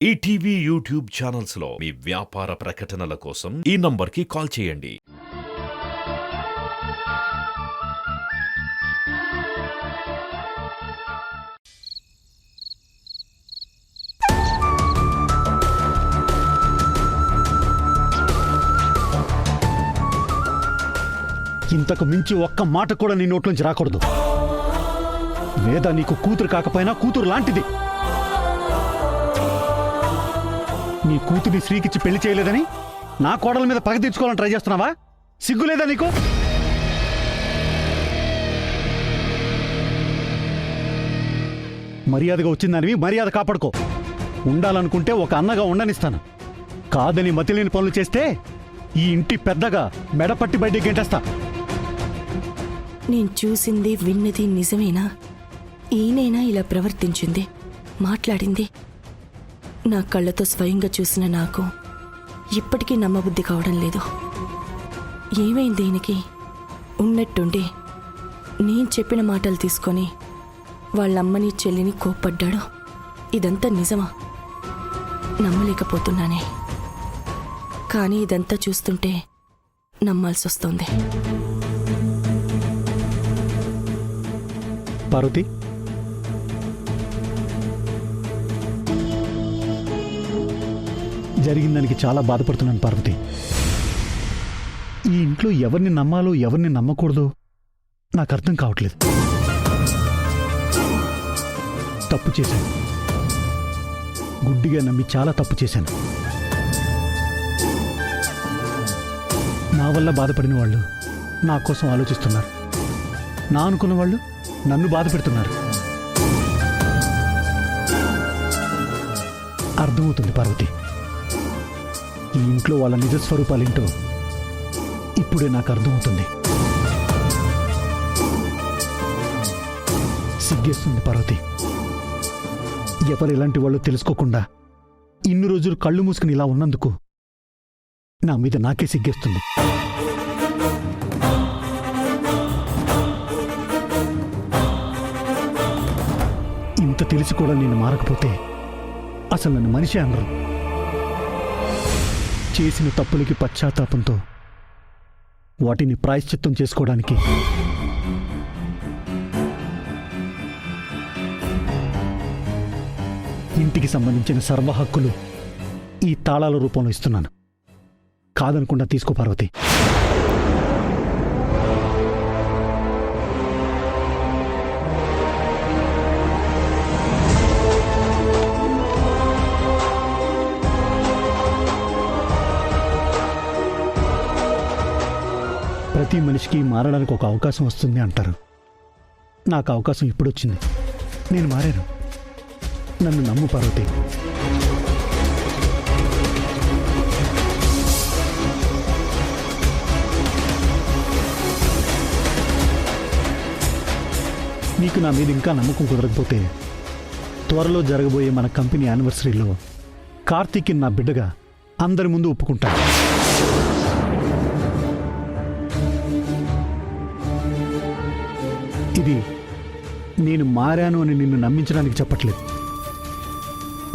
ETV YouTube channels లో మీ వ్యాపార ప్రకటనల కోసం ఈ నంబర్కి కాల్ చేయండి. ఇంతకు మించి ఒక్క మాట కూడా నీ నోట్లోంచి రాకూడదు. వేద నీకు కూతురు కాకపోయినా కూతురు లాంటిది. నీ కూతురిని శ్రీకిచ్చి పెళ్లి చేయలేదని నా కోడల మీద పగ తీర్చుకోవాలని ట్రై చేస్తున్నావా? సిగ్గులేదా నీకు? మర్యాదగా వచ్చిందానివి మర్యాద కాపాడుకో. ఉండాలనుకుంటే ఒక అన్నగా ఉండనిస్తాను. కాదని మతిలేని పనులు చేస్తే ఈ ఇంటి పెద్దగా మెడపట్టి బయటికి గెంటేస్తా. నేను చూసింది విన్నది నిజమేనా? ఈయనైనా ఇలా ప్రవర్తించింది, మాట్లాడింది? నా కళ్ళతో స్వయంగా చూసిన నాకు ఇప్పటికీ నమ్మబుద్ధి కావడం లేదు. ఏమైంది ఈయనకి? ఉన్నట్టుండి నేను చెప్పిన మాటలు తీసుకొని వాళ్ళమ్మని చెల్లిని కోప్పడ్డాడు. ఇదంతా నిజమా? నమ్మలేకపోతున్నానే. కానీ ఇదంతా చూస్తుంటే నమ్మాల్సి వస్తోంది. పార్వతి, జరిగిన దానికి చాలా బాధపడుతున్నాను పార్వతి. ఈ ఇంట్లో ఎవరిని నమ్మాలో ఎవరిని నమ్మకూడదో నాకు అర్థం కావట్లేదు. తప్పు చేశాను, గుడ్డిగా నమ్మి చాలా తప్పు చేశాను. నా వల్ల బాధపడిన వాళ్ళు నా కోసం ఆలోచిస్తున్నారు. నా అనుకున్న వాళ్ళు నన్ను బాధ పెడుతున్నారు. అర్థమవుతుంది పార్వతి, ఈ ఇంట్లో వాళ్ళ నిజస్వరూపాలేంటో ఇప్పుడే నాకు అర్థమవుతుంది. సిగ్గేస్తుంది పార్వతి. ఎవరు ఎలాంటి వాళ్ళు తెలుసుకోకుండా ఇన్ని రోజులు కళ్ళు మూసుకుని ఇలా ఉన్నందుకు నా మీద నాకే సిగ్గేస్తుంది. ఇంత తెలిసి కూడా నేను మారకపోతే అసలు నన్ను మనిషి అనరు. చేసిన తప్పులకి పశ్చాత్తాపంతో వాటిని ప్రాయశ్చిత్తం చేసుకోవడానికి ఇంటికి సంబంధించిన సర్వ హక్కులు ఈ తాళాల రూపంలో ఇస్తున్నాను. కాదనకుండా తీసుకో పార్వతి. ప్రతి మనిషికి మారడానికి ఒక అవకాశం వస్తుంది అంటారు. నాకు అవకాశం ఇప్పుడు వచ్చింది. నేను మారాను. నన్ను నమ్ము పార్వతి. నీకు నా మీద ఇంకా నమ్మకం కుదరకపోతే త్వరలో జరగబోయే మన కంపెనీ యానివర్సరీలో కార్తీక్ని నా బిడ్డగా అందరి ముందు ఒప్పుకుంటాను. ఇది నేను మారాను అని నిన్ను నమ్మించడానికి చెప్పట్లేదు.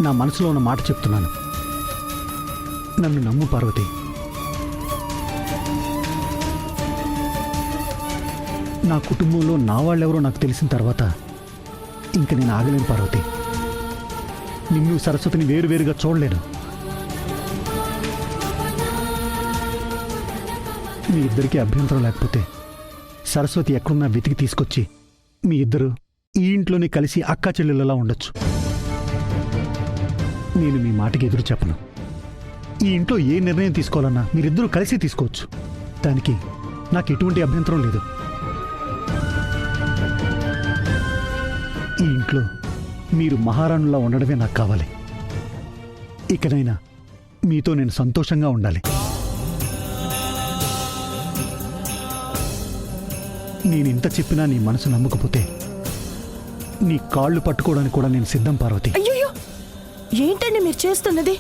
నా మనసులో ఉన్న మాట చెప్తున్నాను. నన్ను నమ్ము పార్వతి. నా కుటుంబంలో నా వాళ్ళెవరో నాకు తెలిసిన తర్వాత ఇంక నేను ఆగలేను పార్వతి. నిన్ను సరస్వతిని వేరువేరుగా చూడలేను. మీ ఇద్దరికీ అభ్యంతరం లేకపోతే సరస్వతి ఎక్కడున్నా వెతికి తీసుకొచ్చి మీ ఇద్దరు ఈ ఇంట్లోనే కలిసి అక్కా చెల్లెళ్ళలా ఉండొచ్చు. నేను మీ మాటకి ఎదురు చెప్పను. ఈ ఇంట్లో ఏ నిర్ణయం తీసుకోవాలన్నా మీరిద్దరూ కలిసి తీసుకోవచ్చు. దానికి నాకు ఎటువంటి అభ్యంతరం లేదు. ఈ ఇంట్లో మీరు మహారాణులా ఉండడమే నాకు కావాలి. ఇకనైనా మీతో నేను సంతోషంగా ఉండాలి. నేనింత చెప్పినా నీ మనసు నమ్మకపోతే నీ కాళ్ళు పట్టుకోవడానికి కూడా నేను సిద్ధం పార్వతి. అయ్యో, ఏంటండి మీరు చేస్తున్నది?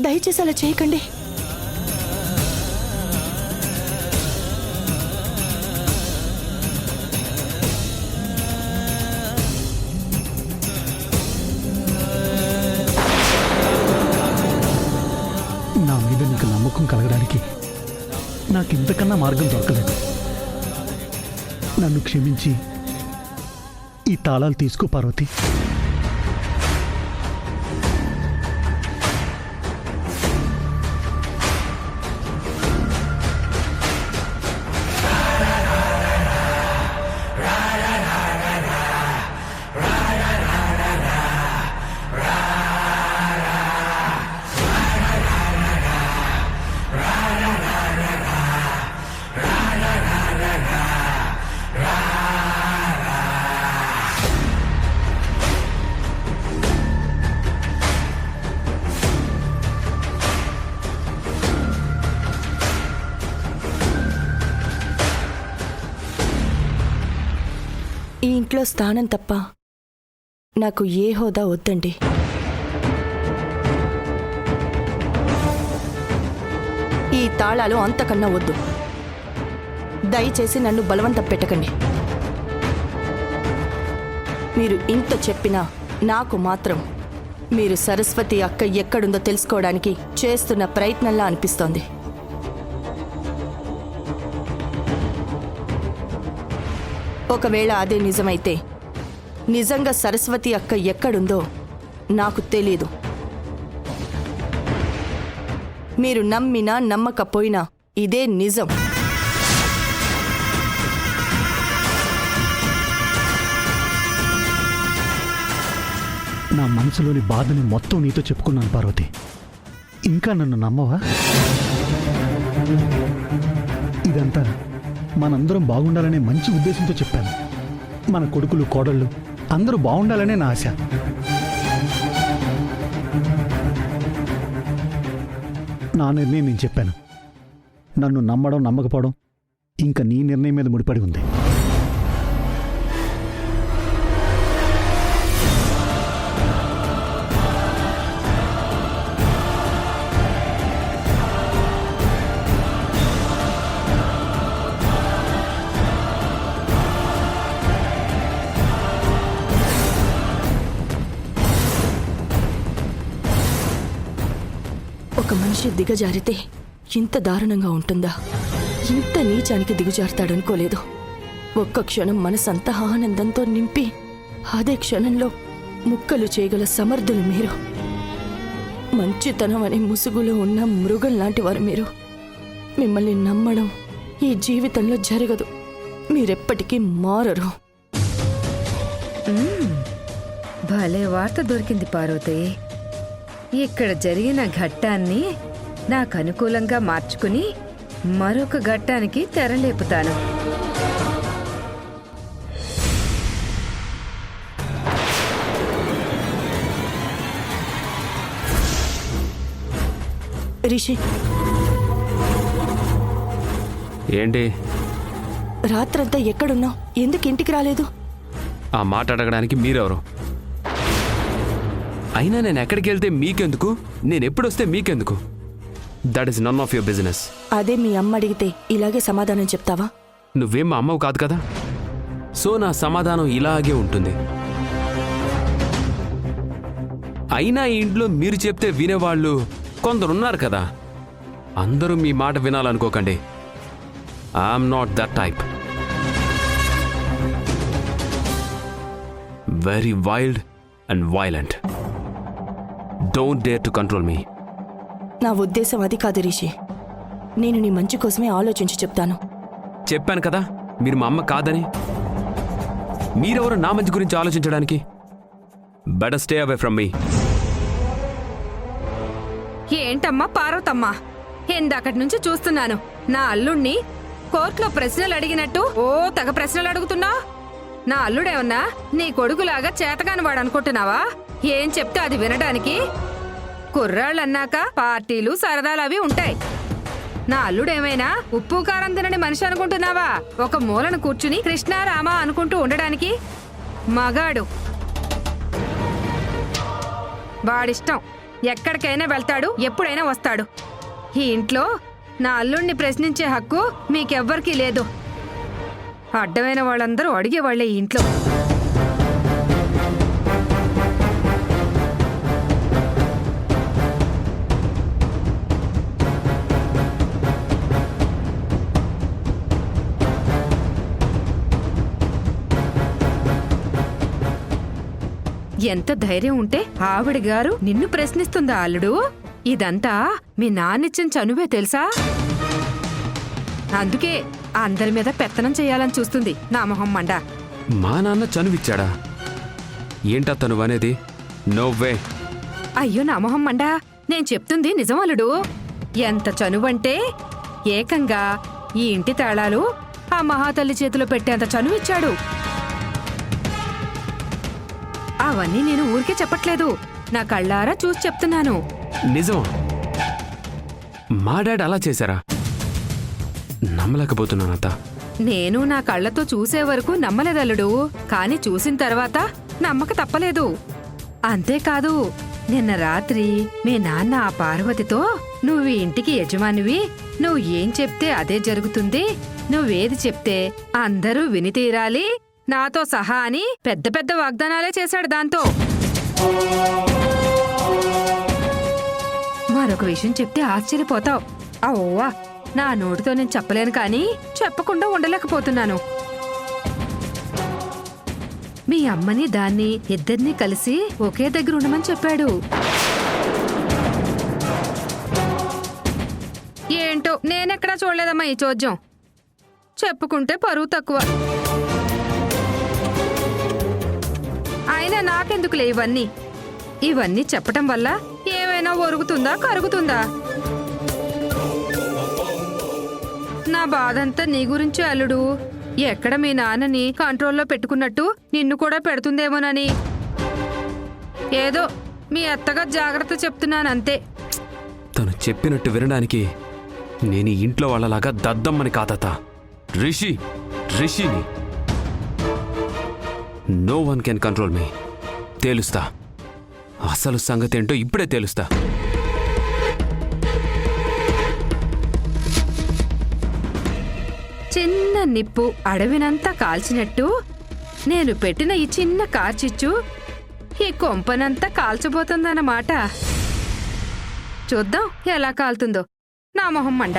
దయచేసి అలా చేయకండి. నమ్మకం కలగడానికి నాకింతకన్నా మార్గం దొరకలేదు. నన్ను క్షమించి ఈ తాళాలు తీసుకో పార్వతి. ఈ ఇంట్లో స్థానం తప్ప నాకు ఏ హోదా వద్దండి. ఈ తాళాలు అంతకన్నా వద్దు. దయచేసి నన్ను బలవంతం పెట్టకండి. మీరు ఇంత చెప్పినా నాకు మాత్రం మీరు సరస్వతి అక్క ఎక్కడుందో తెలుసుకోవడానికి చేస్తున్న ప్రయత్నంలా అనిపిస్తోంది. ఒకవేళ అదే నిజమైతే నిజంగా సరస్వతి అక్క ఎక్కడుందో నాకు తెలీదు. మీరు నమ్మినా నమ్మకపోయినా ఇదే నిజం. నా మనసులోని బాధని మొత్తం నీతో చెప్పుకున్నాను పార్వతి. ఇంకా నన్ను నమ్మవా? ఇదంతా మనందరం బాగుండాలనే మంచి ఉద్దేశంతో చెప్పాను. మన కొడుకులు కోడళ్ళు అందరూ బాగుండాలనే నా ఆశ. నా నిర్ణయం నేను చెప్పాను. నన్ను నమ్మడం నమ్మకపోవడం ఇంకా నీ నిర్ణయం మీద ముడిపడి ఉంది. ఒక మనిషి దిగజారితే ఇంత దారుణంగా ఉంటుందా? ఇంత నీచానికి దిగజారుతాడనుకోలేదు. ఒక్క క్షణం మనసంతా ఆనందంతో నింపి అదే క్షణంలో ముక్కలు చేయగల సమర్థులు మీరు. మంచితనం అనే ముసుగులో ఉన్న మృగం లాంటి వారు మీరు. మిమ్మల్ని నమ్మడం ఈ జీవితంలో జరగదు. మీరెప్పటికీ మారరు. భలే వార్త దొరికింది పార్వతి. ఇక్కడ జరిగిన ఘట్టాన్ని నాకు అనుకూలంగా మార్చుకుని మరొక ఘట్టానికి తెరలేపుతాను. రిషి, ఏంటి రాత్రంతా ఎక్కడున్నావు? ఎందుకు ఇంటికి రాలేదు? ఆ మాట అడగడానికి మీరెవరు? అయినా నేను ఎక్కడికి వెళ్తే మీకెందుకు? నేను ఎప్పుడొస్తే మీకెందుకు? That is none of your business. అదే మీ అమ్మ అడిగితే ఇలాగే సమాధానం చెప్తావా? నువ్వేం మా అమ్మవు కాదు కదా, సో నా సమాధానం ఇలాగే ఉంటుంది. అయినా ఈ ఇంట్లో మీరు చెప్తే వినేవాళ్ళు కొందరున్నారు కదా. అందరూ మీ మాట వినాలనుకోకండి. I'm not that type. Very wild and violent. Don't dare to control me. నా ఉద్దేశం అది కాదు రిషి. నేను నీ మంచి కోసమే ఆలోచించి చెప్తాను. చెప్పాను కదా మీరు మా అమ్మ కాదని. మీరెవరు నా మంచి గురించి ఆలోచించడానికి? బెటర్ స్టే అవే ఫ్రమ్ మీ. ఏంటమ్మా పార్వతమ్మా, ఇందాకటి నుంచి చూస్తున్నాను నా అల్లుణ్ణి కోర్టులో ప్రశ్నలు అడిగినట్టు తెగ ప్రశ్నలు అడుగుతున్నా. నా అల్లుడేమన్నా నీ కొడుకులాగా చేతగాని వాడు అనుకుంటున్నావా? ఏం చెప్తే అది వినడానికి? కుర్రాళ్ళన్నాక పార్టీలు సరదాలు అవి ఉంటాయి. నా అల్లుడేమైనా ఉప్పు కారం తినని మనిషి అనుకుంటున్నావా? ఒక మూలను కూర్చుని కృష్ణారామా అనుకుంటూ ఉండడానికి మగాడు. వాడిష్టం, ఎక్కడికైనా వెళ్తాడు, ఎప్పుడైనా వస్తాడు. ఈ ఇంట్లో నా అల్లుణ్ణి ప్రశ్నించే హక్కు మీకెవ్వరికీ లేదు. అడ్డమైన వాళ్ళందరూ అడిగేవాళ్లే ఈ ఇంట్లో. ఎంత ధైర్యం ఉంటే ఆవిడ గారు నిన్ను ప్రశ్నిస్తుందా అల్లుడు? ఇదంతా మీ నాన్నిచ్చిన చనువే తెలుసా? అందుకే అందరి మీద పెత్తనం చేయాలని చూస్తుంది నా మొహం మండ. మా నాన్న చనువిచ్చాడా? ఏంటా తను అనేది? నోవే. అయ్యో నా మొహం మండ, నేను చెప్తుంది నిజం అల్లుడు. ఎంత చనువంటే ఏకంగా ఈ ఇంటి తాళాలు ఆ మహాతల్లి చేతిలో పెట్టేంత చనువిచ్చాడు. అవన్నీ నేను ఊరికే చెప్పట్లేదు, నా కళ్ళారా చూసి చెప్తున్నాను. నిజం? మా డాడ్ అలా చేశారా? నమ్మలేకపోతున్నానత్త. నేను నా కళ్ళతో చూసే వరకు నమ్మలేదల్లుడు, కాని చూసిన తర్వాత నమ్మక తప్పలేదు. అంతేకాదు, నిన్న రాత్రి మీ నాన్న ఆ పార్వతితో నువ్వు ఈ ఇంటికి యజమానివి, నువ్వు ఏం చెప్తే అదే జరుగుతుంది, నువ్వేది చెప్తే అందరూ విని తీరాలి నాతో సహా అని పెద్ద పెద్ద వాగ్దానాలే చేశాడు. దాంతో మరొక విషయం చెప్తే ఆశ్చర్యపోతావు. అవ్వా, నా నోటితో నేను చెప్పలేను కానీ చెప్పకుండా ఉండలేకపోతున్నాను. మీ అమ్మని దాన్ని ఇద్దరినీ కలిసి ఒకే దగ్గర ఉండమని చెప్పాడు. ఏంటో నేనెక్కడా చూడలేదమ్మా ఈ చోద్యం. చెప్పుకుంటే పరువు తక్కువ. అయినా నాకెందుకులే ఇవన్నీ. ఇవన్నీ చెప్పటం వల్ల ఏమైనా ఒరుగుతుందా కరుగుతుందా? నా బాధంతా నీ గురించి అల్లుడు. ఎక్కడ మీ నాన్నని కంట్రోల్లో పెట్టుకున్నట్టు నిన్ను కూడా పెడుతుందేమోనని. ఏదో మీ అత్తగా జాగ్రత్త చెప్తున్నానంతే. తను చెప్పినట్టు వినడానికి నేను ఈ ఇంట్లో వాళ్ళలాగా దద్దమ్మని కాదత. రిషిని. నో వన్ కెన్ కంట్రోల్ మీ. తేలుస్తా, అసలు సంగతి ఏంటో ఇప్పుడే తేలుస్తా. చిన్న నిప్పు అడవినంతా కాల్చినట్టు నేను పెట్టిన ఈ చిన్న కార్చిచ్చు ఈ కొంపనంతా కాల్చబోతుందన్నమాట. చూద్దాం ఎలా కాలుతుందో నా మొహం మండ.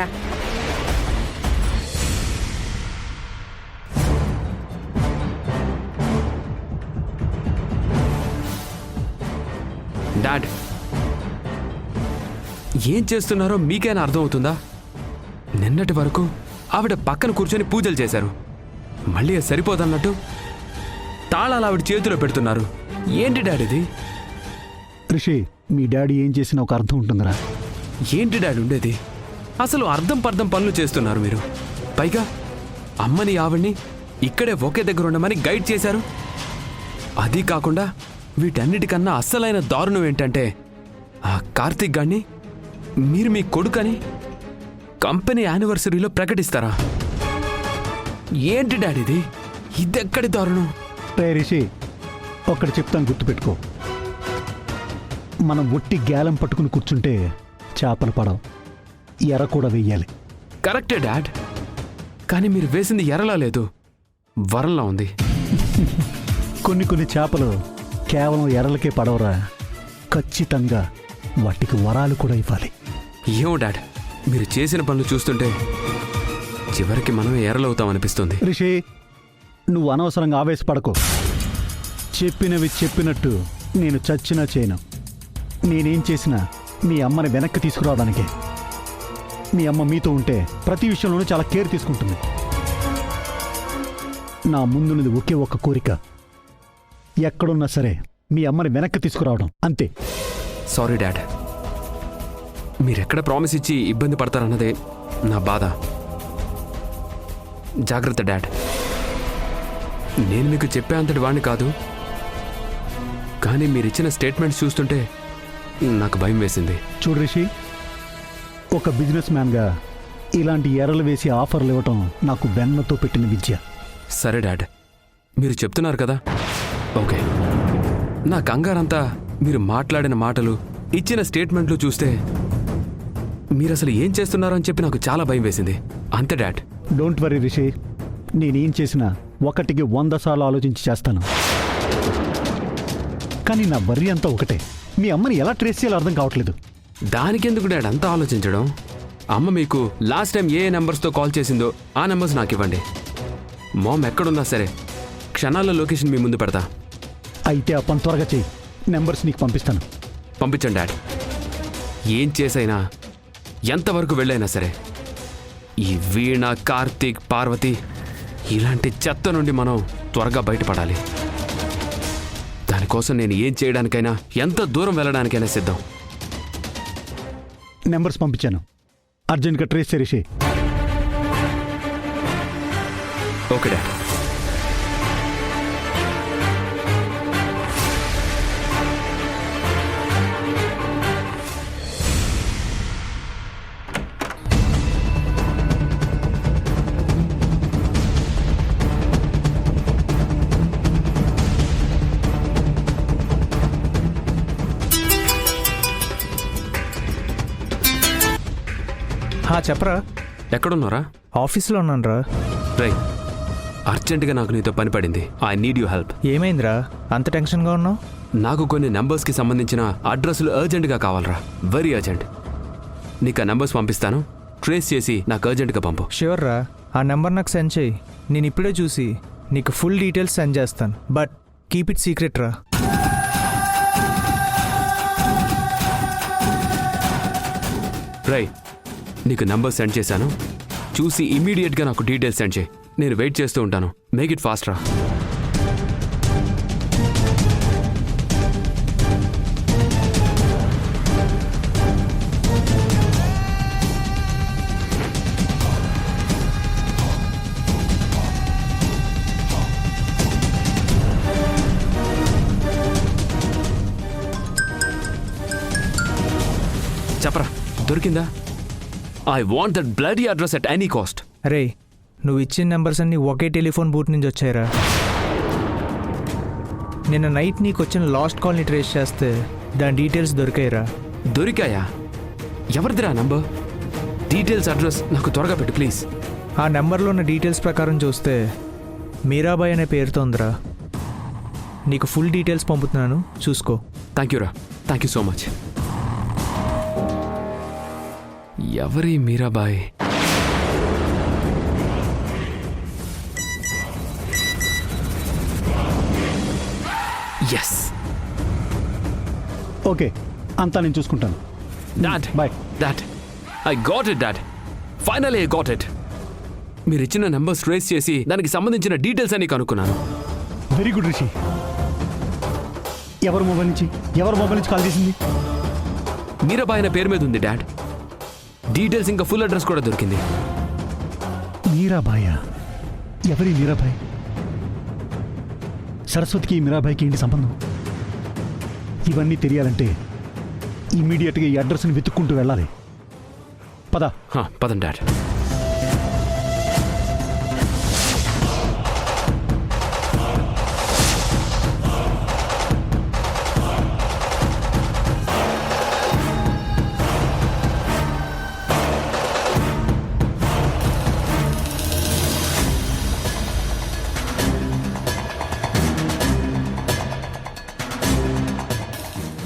డాడ్, ఏం చేస్తున్నారో మీకైనా అర్థమవుతుందా? నిన్నటి వరకు ఆవిడ పక్కన కూర్చొని పూజలు చేశారు, మళ్ళీ అది సరిపోదన్నట్టు తాళాలు ఆవిడ చేతిలో పెడుతున్నారు. ఏంటి డాడ్ ఇది? రిషి, మీ డాడీ ఏం చేసినా ఒక అర్థం ఉంటుందిరా. ఏంటి డాడ్ ఉండేది? అసలు అర్థం పర్థం పనులు చేస్తున్నారు మీరు. పైగా అమ్మని ఆవిడ్ని ఇక్కడే ఒకే దగ్గర ఉండమని గైడ్ చేశారు. అది కాకుండా వీటన్నిటికన్నా అస్సలైన దారుణం ఏంటంటే ఆ కార్తీక్ గాన్ని మీరు మీ కొడుకని కంపెనీ యానివర్సరీలో ప్రకటిస్తారా? ఏంటి డాడీ ఇది? ఇదెక్కడి దారుణం? రే రిషి, ఒక్కటి చెప్తాను, గుర్తుపెట్టుకో. మనం ఒట్టి గ్యాలం పట్టుకుని కూర్చుంటే చేపలు పడవు, ఎర కూడా వెయ్యాలి. కరెక్టే డాడ్, కానీ మీరు వేసింది ఎరలా లేదు, వరంలా ఉంది. కొన్ని చేపలు కేవలం ఎరలకే పడవరా, ఖచ్చితంగా వాటికి వరాలు కూడా ఇవ్వాలి. ఏమో డాడ్, మీరు చేసిన పనులు చూస్తుంటే చివరికి మనమే ఎరలవుతామనిపిస్తుంది. రిషి, నువ్వు అనవసరంగా ఆవేశపడకు. చెప్పినవి చెప్పినట్టు నేను చచ్చినా చేయను. నేనేం చేసినా మీ అమ్మని వెనక్కి తీసుకురావడానికే. మీ అమ్మ మీతో ఉంటే ప్రతి విషయంలోనూ చాలా కేర్ తీసుకుంటుంది. నా ముందున్నది ఒకే ఒక్క కోరిక, ఎక్కడున్నా సరే మీ అమ్మని వెనక్కి తీసుకురావడం, అంతే. సారీ డాడ్, మీరెక్కడ ప్రామిస్ ఇచ్చి ఇబ్బంది పడతారన్నదే నా బాధ. జాగ్రత్త డాడ్, నేను మీకు చెప్పే అంతటి వాడిని కాదు, కానీ మీరిచ్చిన స్టేట్మెంట్స్ చూస్తుంటే నాకు భయం వేసింది. చూడు రిషి, ఒక బిజినెస్ మ్యాన్గా ఇలాంటి ఎరలు వేసి ఆఫర్లు ఇవ్వటం నాకు వెన్నతో పెట్టిన విద్య. సరే డాడ్, మీరు చెప్తున్నారు కదా, ఓకే. నా కంగారంతా మీరు మాట్లాడిన మాటలు, ఇచ్చిన స్టేట్మెంట్లు చూస్తే మీరు అసలు ఏం చేస్తున్నారో అని చెప్పి నాకు చాలా భయం వేసింది, అంతే డాడ్. డోంట్ వరీ రిషి, నేనేం చేసినా 1కి 100 సార్లు ఆలోచించి చేస్తాను. కానీ నా వర్రీ అంతా ఒకటే, మీ అమ్మని ఎలా ట్రేస్ చేయాలో అర్థం కావట్లేదు. దానికెందుకు డాడ్ అంతా ఆలోచించడం? అమ్మ మీకు లాస్ట్ టైం ఏ నెంబర్స్తో కాల్ చేసిందో ఆ నెంబర్స్ నాకు ఇవ్వండి. మామ్ ఎక్కడున్నా సరే క్షణాల్లో లొకేషన్ మీ ముందు పెడతా. అయితే ఆ పని త్వరగా చెయ్యి. నెంబర్స్ నీకు పంపిస్తాను. పంపించండి డాడ్. ఏం చేసైనా ఎంతవరకు వెళ్ళైనా సరే ఈ వీణ, కార్తీక్, పార్వతి ఇలాంటి చెత్త నుండి మనం త్వరగా బయటపడాలి. దానికోసం నేను ఏం చేయడానికైనా, ఎంత దూరం వెళ్ళడానికైనా సిద్ధం. నెంబర్స్ పంపించాను. అర్జెంట్గా ట్రేస్ చేసేసి. Okay dad. చెప్పరా. ఎక్కడున్నారా? ఆఫీస్లో ఉన్నానురా. రై, అర్జెంటుగా నాకు నీతో పని పడింది. I need you help. ఏమైందిరా అంత టెన్షన్గా ఉన్నావు? నాకు కొన్ని నెంబర్స్కి సంబంధించిన అడ్రస్లు అర్జెంటుగా కావాలరా. Very urgent. నీకు ఆ నెంబర్స్ పంపిస్తాను. ట్రేస్ చేసి నాకు అర్జెంటుగా పంపు. ష్యూర్ రా. ఆ నెంబర్ నాకు సెండ్ చేయి. నేను ఇప్పుడే చూసి నీకు ఫుల్ డీటెయిల్స్ సెండ్ చేస్తాను. బట్ కీప్ ఇట్ సీక్రెట్ రా. రై, నీకు నెంబర్ సెండ్ చేశాను. చూసి ఇమీడియట్గా నాకు డీటెయిల్స్ సెండ్ చేయి. నేను వెయిట్ చేస్తూ ఉంటాను. మేక్ ఇట్ ఫాస్ట్ రా. చెప్పరా, దొరికిందా? I want that bloody address at any cost. రే, నువ్వు ఇచ్చిన నెంబర్స్ అన్నీ ఒకే టెలిఫోన్ బూత్ నుంచి వచ్చాయిరా. నిన్న నైట్ నీకు వచ్చిన లాస్ట్ కాల్ని ట్రేస్ చేస్తే దాని డీటెయిల్స్ దొరికాయిరా. దొరికాయా? ఎవరిదిరా నంబర్? డీటెయిల్స్, అడ్రస్ నాకు త్వరగా పెట్టు ప్లీజ్. ఆ నెంబర్లో ఉన్న డీటెయిల్స్ ప్రకారం చూస్తే మీరాబాయ్ అనే పేరుతో ఉందిరా. నీకు ఫుల్ డీటెయిల్స్ పంపుతున్నాను, చూసుకో. థ్యాంక్ యూ రా. Thank you so much. ఎవరి మీరాబాయ్? ఎస్. ఓకే, అంతా నేను చూసుకుంటాను. Dad, bye. Dad, I got it dad. Finally I got it. మీరు ఇచ్చిన నెంబర్స్ ట్రేస్ చేసి దానికి సంబంధించిన డీటెయిల్స్ అని కనుక్కున్నాను. Very good Rishi. ఎవరి మొబైల్ నుంచి కాల్ చేసింది? మీరాబాయ్ అనే పేరు మీద ఉంది డాడ్. డీటెయిల్స్ ఇంకా ఫుల్ అడ్రస్ కూడా దొరికింది. మీరాబాయా? ఎవరి మీరాబాయ్? సరస్వతికి మీరాబాయికి ఏంటి సంబంధం? ఇవన్నీ తెలియాలంటే ఇమ్మీడియట్గా ఈ అడ్రస్ని వెతుక్కుంటూ వెళ్ళాలి. పద. పదండి డాడ్.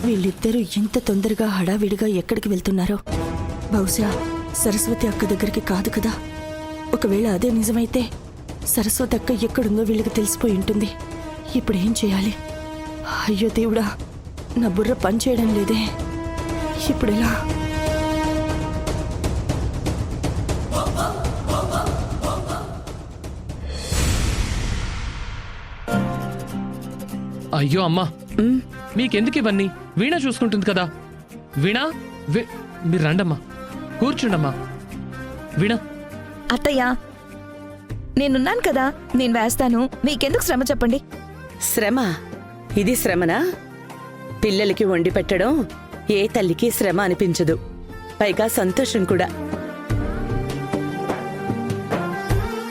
వీళ్ళిద్దరూ ఇంత తొందరగా హడావిడిగా ఎక్కడికి వెళ్తున్నారో? బహుశా సరస్వతి అక్క దగ్గరికి కాదు కదా. ఒకవేళ అదే నిజమైతే సరస్వతి అక్క ఎక్కడుందో వీళ్ళకి తెలిసిపోయి ఉంటుంది. ఇప్పుడు ఏం చేయాలి? అయ్యో దేవుడా, నా బుర్ర పని చేయడం లేదే. ఇప్పుడెలా? అయ్యో అమ్మా, మీకెందుకు ఇవన్నీ? వీణ చూసుకుంటుంది కదా. వీణ, మీరు రండమ్మా, కూర్చుండమ్మా. వీణ. అత్తయ్య, నేనున్నాను కదా, నేను వేస్తాను. మీకెందుకు శ్రమ చెప్పండి. శ్రమ? ఇది శ్రమనా? పిల్లలకి వండి పెట్టడం ఏ తల్లికి శ్రమ అనిపించదు, పైగా సంతోషం కూడా.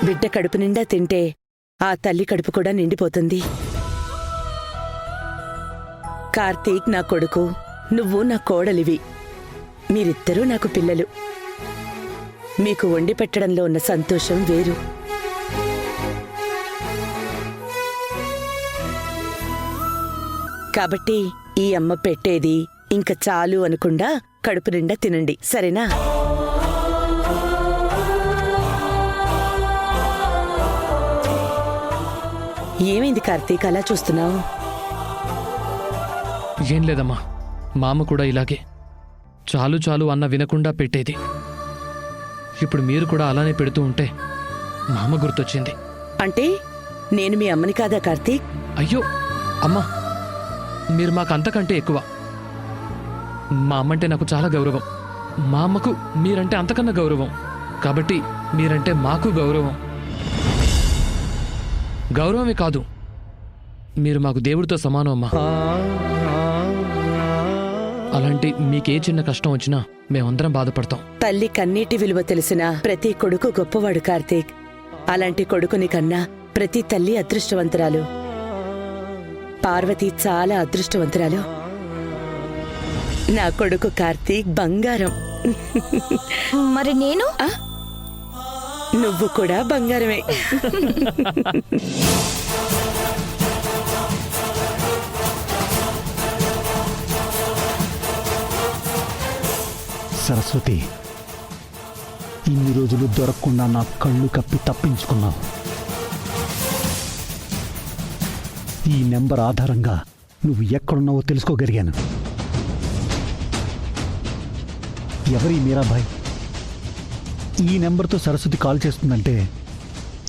బిడ్డ కడుపు నిండా తింటే ఆ తల్లి కడుపు కూడా నిండిపోతుంది. కార్తీక్ నా కొడుకు, నువ్వు నా కోడలివి. మీరిద్దరూ నాకు పిల్లలు. మీకు వండి పెట్టడంలో ఉన్న సంతోషం వేరు. కాబట్టి ఈ అమ్మ పెట్టేది ఇంక చాలు అనకుండా కడుపు నిండా తినండి, సరేనా? ఏమైంది కార్తీక్, అలా చూస్తున్నావు? ఏం లేదమ్మా, మా అమ్మ కూడా ఇలాగే చాలు చాలు అన్న వినకుండా పెట్టేది. ఇప్పుడు మీరు కూడా అలానే పెడుతూ ఉంటే మా అమ్మ గుర్తొచ్చింది. అంటే నేను మీ అమ్మని కాదా కార్తీక్? అయ్యో అమ్మా, మీరు మాకు అంతకంటే ఎక్కువ. మా అమ్మంటే నాకు చాలా గౌరవం. మా అమ్మకు మీరంటే అంతకన్నా గౌరవం. కాబట్టి మీరంటే మాకు గౌరవం. గౌరవమే కాదు, మీరు మాకు దేవుడితో సమానం అమ్మా. అలాంటి మీకే చిన్న కష్టం వచ్చినా మేమందరం బాధపడతాం. తల్లి కన్నీటి విలువ తెలిసిన ప్రతి కొడుకు గొప్పవాడు కార్తీక్. అలాంటి కొడుకుని కన్నా ప్రతి తల్లి అదృష్టవంతురాలు. పార్వతి చాలా అదృష్టవంతురాలు. నా కొడుకు కార్తీక్ బంగారం. మరి నేను నువ్వు కూడా బంగారమే. సరస్వతి, ఇన్ని రోజులు దొరకకుండా నా కళ్ళు కప్పి తప్పించుకున్నావు. ఈ నెంబర్ ఆధారంగా నువ్వు ఎక్కడున్నావో తెలుసుకోగలిగాను. ఎవరి మీరాబాయ్? ఈ నెంబర్తో సరస్వతి కాల్ చేస్తుందంటే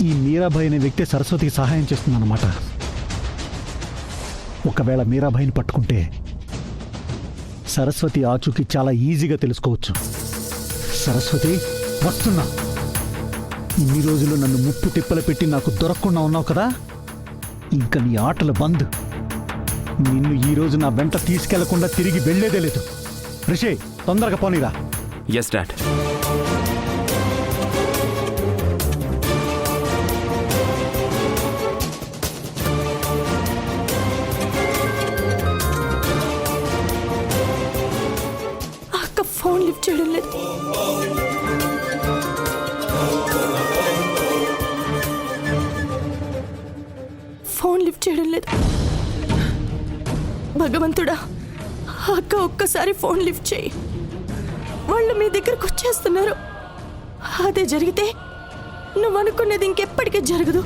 ఈ మీరాబాయ్ అనే వ్యక్తి సరస్వతికి సహాయం చేస్తుందన్నమాట. ఒకవేళ మీరాబాయిని పట్టుకుంటే సరస్వతి ఆచూకీ చాలా ఈజీగా తెలుసుకోవచ్చు. సరస్వతి, వస్తున్నా. ఇన్ని రోజులు నన్ను ముప్పు తిప్పలు పెట్టి నాకు దొరకకుండా ఉన్నావు కదా, ఇంకా నీ ఆటలు బంద్. నిన్ను ఈ రోజు నా వెంట తీసుకెళ్లకుండా తిరిగి వెళ్లేదే లేదు. రిషే, తొందరగా పోనీరా. Yes dad. అక్క ఫోన్ లిఫ్ట్ చేయడం లేదు. ఫోన్ లిఫ్ట్ చేయడం లేదు. భగవంతుడా, అక్క ఒక్కసారి ఫోన్ లిఫ్ట్ చేయి. వాళ్ళు మీ దగ్గరకు వచ్చేస్తున్నారు. అదే జరిగితే నువ్వు అనుకునేది ఇంకెప్పటికీ జరగదు.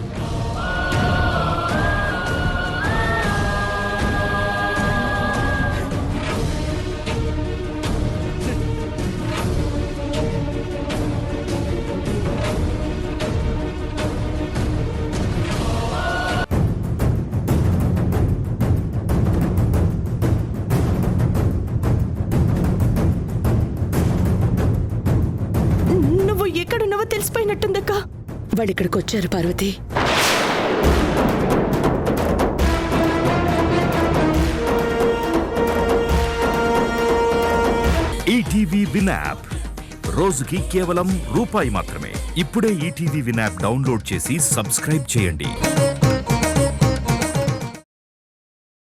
నువ్వు ఎక్కడున్నావో తెలిసిపోయినట్టుందక్క. వాళ్ళు ఇక్కడికి వచ్చారు పార్వతి. ఈటీవీ విన్ యాప్ రోజుకి కేవలం రూపాయి మాత్రమే. ఇప్పుడే ఈటీవీ విన్ యాప్ డౌన్లోడ్ చేసి సబ్స్క్రైబ్ చేయండి.